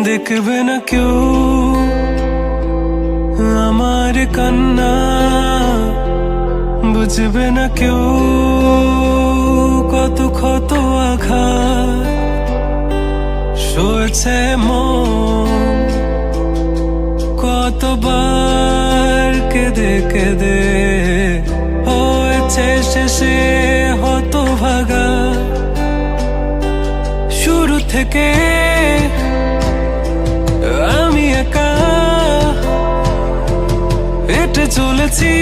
দেখবে না কেউ আমার কান্না, বুঝবে না কেউ কত ক্ষত আঘাত সয়েছে মন, কতবার কেঁদে কেঁদে হয়েছে শেষে হতভাগা। শুরু থেকে আমি একা হেঁটে চলেছি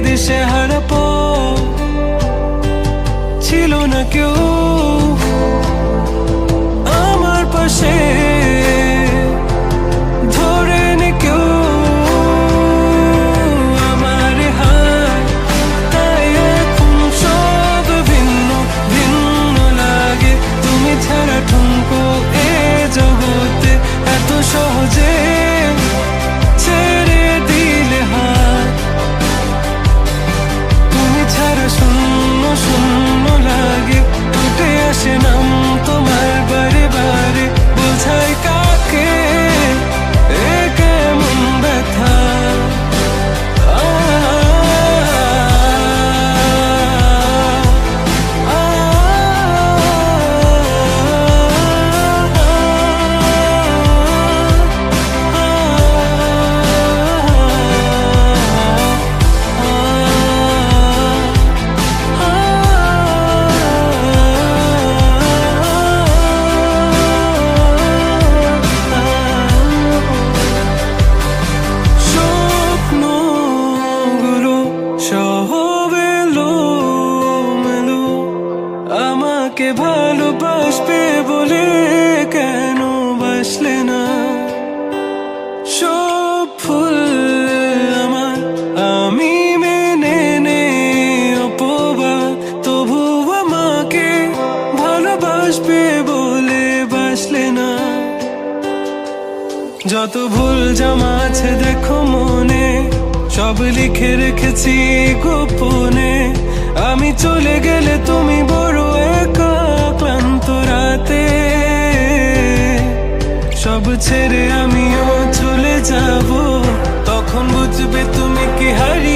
দিশেহারা পথ, ছিল না কেউ আমার পাশে ধরে নে কেউ আমার হাত, তাই এখন সব ভিন্ন ভিন্ন লাগে। তুমি ছাড়া ঠুনকো এ জগতে এত সহজে ছেড়ে দিলে হাত, তুমি ছাড়া শূন্য শূন্য লাগে। উঠে আসে নাম তোমার বারে বারে, বোঝাই কাকে এ কেমন ব্যথা। আমাকে ভালোবাসবে বলে কেন বাসলে না? সব ফুল আমার আমি মেনে নে অপবাদ, তবু আমাকে ভালোবাসবে বলে বাসলে না। যত ভুল জমা আছে দেখো মনে, সব লিখে রেখেছি গোপনে। আমি চলে গেলে তুমি বড় একা ক্লান্ত রাতে, সব ছেড়ে আমিও চলে যাব। তখন বুঝবে তুমি কি হারিয়ে